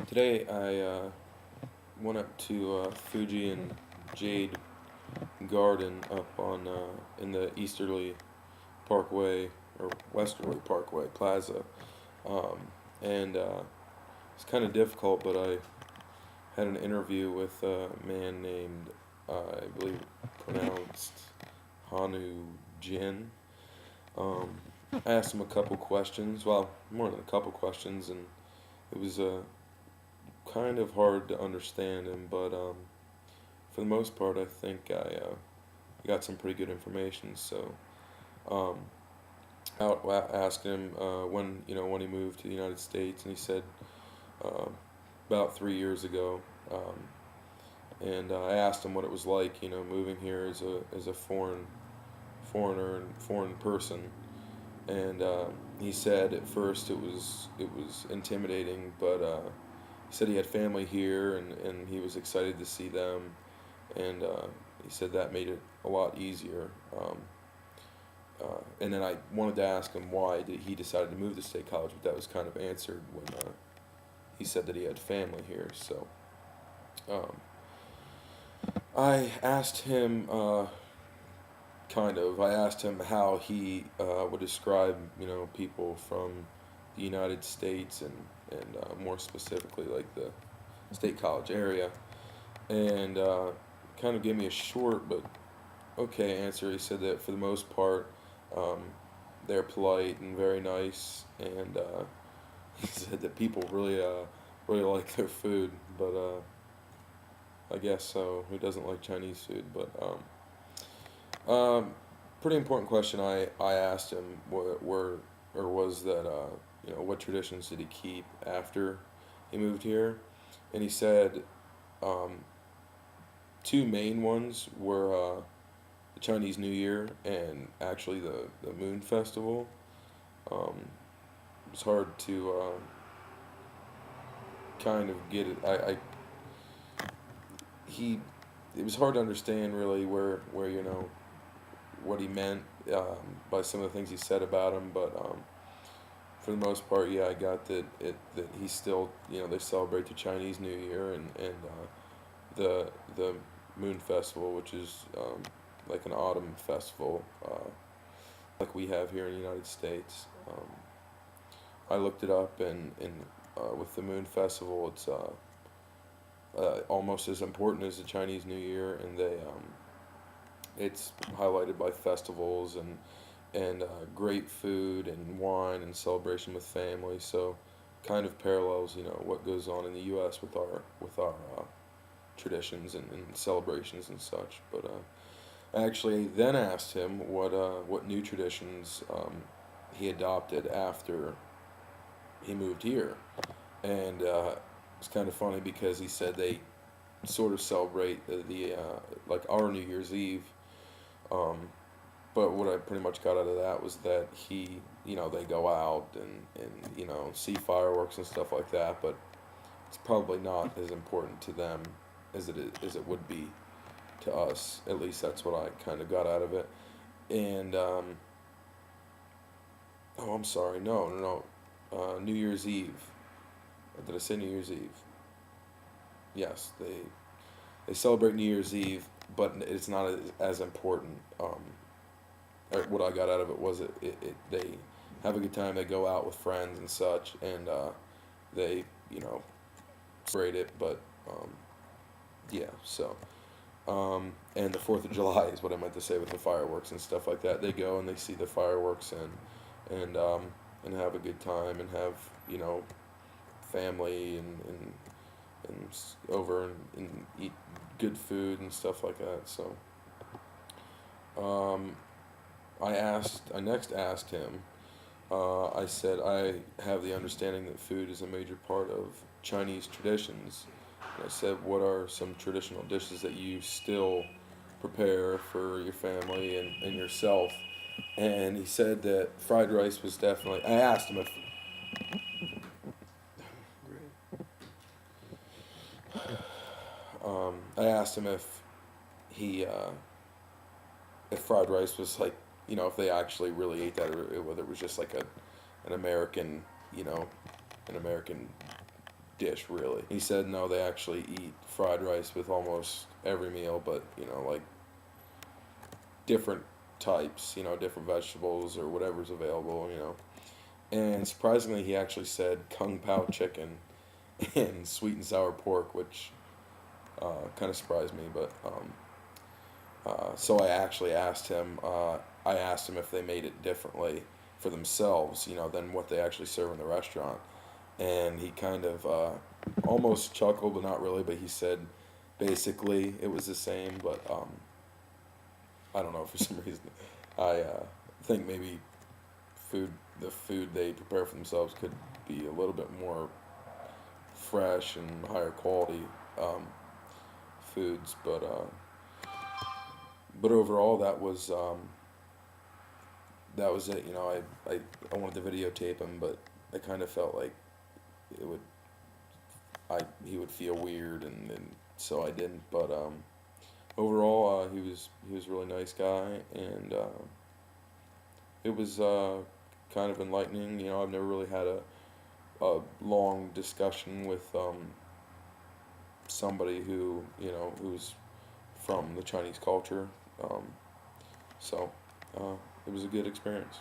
Today I went up to Fuji and Jade Garden up on in the Easterly Parkway or Westerly Parkway Plaza, um, and it's kind of difficult. But I had an interview with a man named I believe pronounced Hanu Jin. Um, I asked him a couple questions. Well, more than a couple questions, and it was kind of hard to understand him, but for the most part, I think I got some pretty good information. So um, asked him when when he moved to the United States, and he said uh, about 3 years ago. And I asked him what it was like, moving here as a foreigner and foreign person. And he said at first it was intimidating, but he said he had family here and he was excited to see them, and he said that made it a lot easier. And then I wanted to ask him why did he decided to move to State College, but that was kind of answered when he said that he had family here. So um, I asked him, I asked him how he would describe, people from the United States and more specifically like the State College area, and kind of gave me a short but okay answer. He said that for the most part, um, they're polite and very nice, and he said that people really like their food, but I guess so. Who doesn't like Chinese food? But pretty important question I asked him was that what traditions did he keep after he moved here, and he said um, two main ones were the Chinese New Year and actually the Moon Festival. Um, it was hard to kind of get it. He it was hard to understand really where what he meant by some of the things he said about him, but for the most part, yeah, I got that he still they celebrate the Chinese New Year and the Moon Festival, which is like an autumn festival like we have here in the United States. I looked it up, and with the Moon Festival, it's almost as important as the Chinese New Year, and it's highlighted by festivals and great food and wine and celebration with family. So, kind of parallels, what goes on in the U.S. with our traditions and celebrations and such. But I actually then asked him what new traditions he adopted after he moved here, and it's kind of funny because he said they sort of celebrate the like our New Year's Eve. Um, but what I pretty much got out of that was that they go out and see fireworks and stuff like that, but it's probably not as important to them as it would be to us. At least that's what I kind of got out of it. And oh, I'm sorry, no, New Year's Eve. Did I say New Year's Eve? Yes, they celebrate New Year's Eve, but it's not as important. What I got out of it was they have a good time. They go out with friends and such, and they celebrate it. But yeah, so and the Fourth of July is what I meant to say with the fireworks and stuff like that. They go and they see the fireworks and have a good time and have family and over and eat good food and stuff like that. So um, I next asked him. I said I have the understanding that food is a major part of Chinese traditions. And I said, what are some traditional dishes that you still prepare for your family and yourself? And he said that fried rice was definitely. I asked him if. I asked him he if fried rice was like if they actually really ate that, or whether it was just like an American you know an American dish, really. He said no, they actually eat fried rice with almost every meal, but like different types, different vegetables or whatever's available. And surprisingly, he actually said kung pao chicken and sweet and sour pork, which kind of surprised me. But so I actually asked him. I asked him if they made it differently for themselves, than what they actually serve in the restaurant. And he kind of almost chuckled, but not really. But he said basically it was the same, but I don't know, for some reason. I think maybe the food they prepare for themselves could be a little bit more fresh and higher quality foods, but overall that was it. I wanted to videotape him, but I kind of felt like it would he would feel weird, and so I didn't. But overall, he was a really nice guy, and it was kind of enlightening. I've never really had a long discussion with somebody who's from the Chinese culture. So it was a good experience.